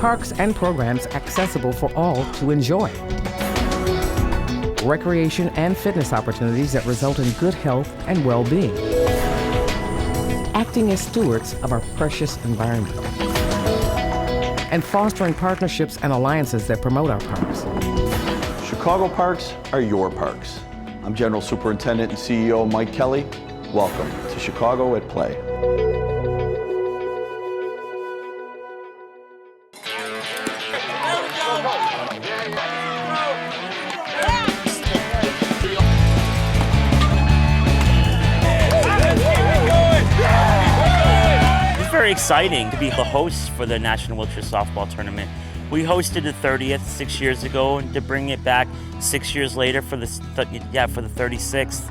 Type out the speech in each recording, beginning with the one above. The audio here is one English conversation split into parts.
parks and programs accessible for all to enjoy. Recreation and fitness opportunities that result in good health and well-being. Acting as stewards of our precious environment. And fostering partnerships and alliances that promote our parks. Chicago parks are your parks. I'm General Superintendent and CEO Mike Kelly. Welcome to Chicago at Play. Very exciting to be the host for the National Wheelchair Softball Tournament. We hosted the 30th 6 years ago, and to bring it back 6 years later for the 36th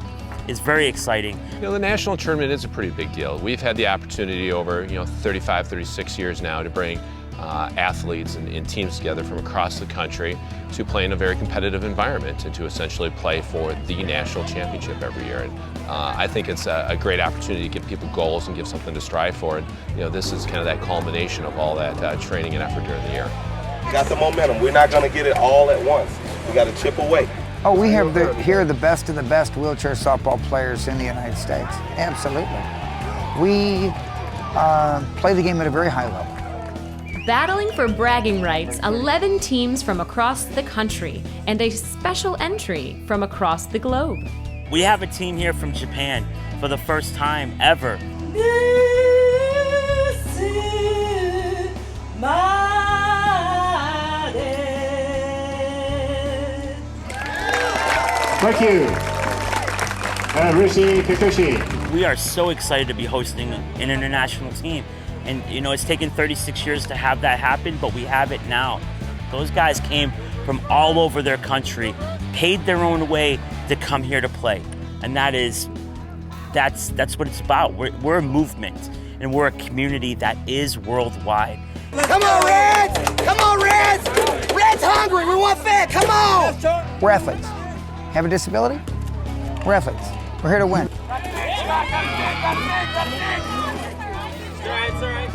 is very exciting. You know, the national tournament is a pretty big deal. We've had the opportunity over 35, 36 years now to bring athletes and teams together from across the country to play in a very competitive environment and to essentially play for the national championship every year. And I think it's a great opportunity to give people goals and give something to strive for. And this is kind of that culmination of all that training and effort during the year. Got the momentum. We're not going to get it all at once. We got to chip away. Oh, we have here the best of the best wheelchair softball players in the United States. Absolutely. We play the game at a very high level. Battling for bragging rights, 11 teams from across the country and a special entry from across the globe. We have a team here from Japan for the first time ever. Thank you. Rishi Kikuchi. We are so excited to be hosting an international team. And it's taken 36 years to have that happen, but we have it now. Those guys came from all over their country, paid their own way to come here to play. And that's what it's about. We're a movement, and we're a community that is worldwide. Come on, Reds! Come on, Reds! Reds hungry! We want fed! Come on! We're athletes. Have a disability? We're athletes. We're here to win.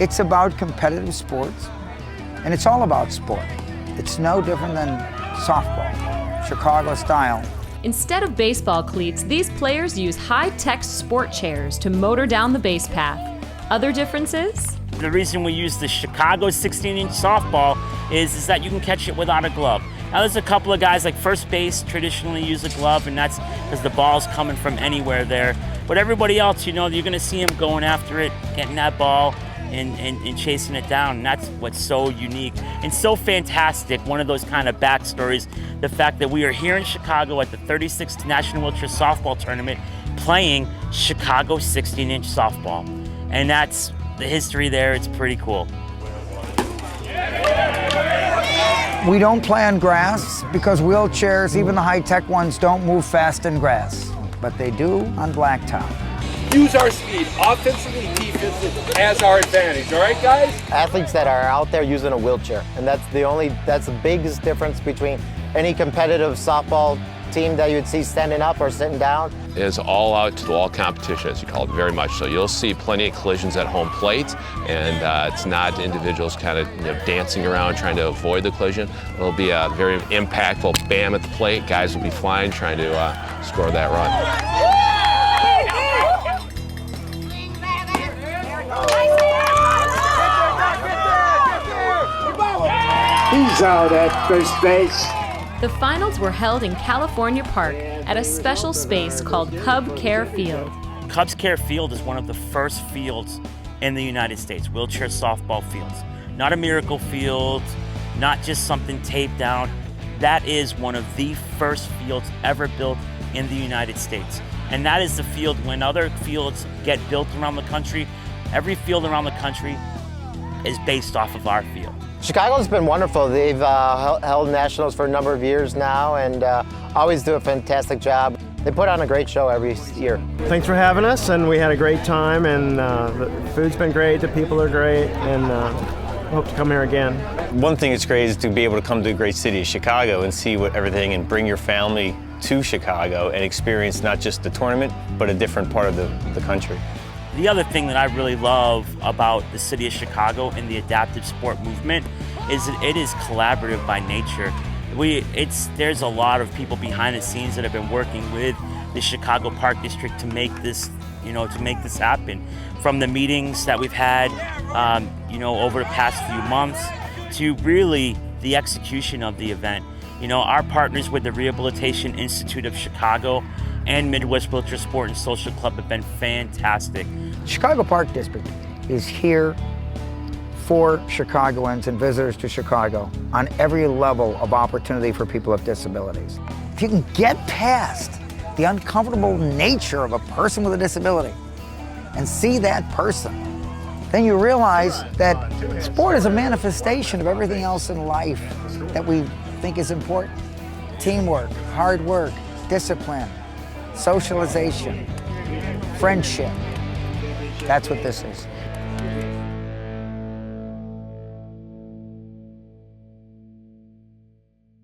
It's about competitive sports, and it's all about sport. It's no different than softball, Chicago style. Instead of baseball cleats, these players use high-tech sport chairs to motor down the base path. Other differences? The reason we use the Chicago 16-inch softball is that you can catch it without a glove. Now there's a couple of guys like first base traditionally use a glove, and that's because the ball's coming from anywhere there. But everybody else, you're going to see them going after it, getting that ball, and chasing it down. And that's what's so unique and so fantastic. One of those kind of backstories, the fact that we are here in Chicago at the 36th National Wheelchair Softball Tournament playing Chicago 16-inch softball. And that's the history there. It's pretty cool. We don't play on grass because wheelchairs, even the high-tech ones, don't move fast in grass, but they do on blacktop. Use our speed, offensively, defensively, as our advantage, all right, guys? Athletes that are out there using a wheelchair, and that's the biggest difference between any competitive softball team that you would see standing up or sitting down. Is all out to all competition, as you call it, very much so. You'll see plenty of collisions at home plate, and it's not individuals kind of dancing around trying to avoid the collision. It'll be a very impactful bam at the plate. Guys will be flying trying to score that run. He's out at first base. The finals were held in California Park at a special space called Cub Care Field. Cubs Care Field is one of the first fields in the United States, wheelchair softball fields. Not a miracle field, not just something taped down. That is one of the first fields ever built in the United States. And that is the field when other fields get built around the country, every field around the country is based off of our field. Chicago's been wonderful. They've held nationals for a number of years now and always do a fantastic job. They put on a great show every year. Thanks for having us, and we had a great time, and the food's been great, the people are great, and hope to come here again. One thing that's great is to be able to come to the great city of Chicago and see everything and bring your family to Chicago and experience not just the tournament, but a different part of the country. the other thing that I really love about the city of Chicago and the adaptive sport movement is that it is collaborative by nature. There's a lot of people behind the scenes that have been working with the Chicago Park District to make this, to make this happen. From the meetings that we've had, over the past few months, to really the execution of the event. Our partners with the Rehabilitation Institute of Chicago and Midwest Wheelchair Sport and Social Club have been fantastic. Chicago Park District is here for Chicagoans and visitors to Chicago on every level of opportunity for people with disabilities. If you can get past the uncomfortable nature of a person with a disability and see that person, then you realize that sport is a manifestation of everything else in life that we think is important. Teamwork, hard work, discipline, socialization, friendship. That's what this is.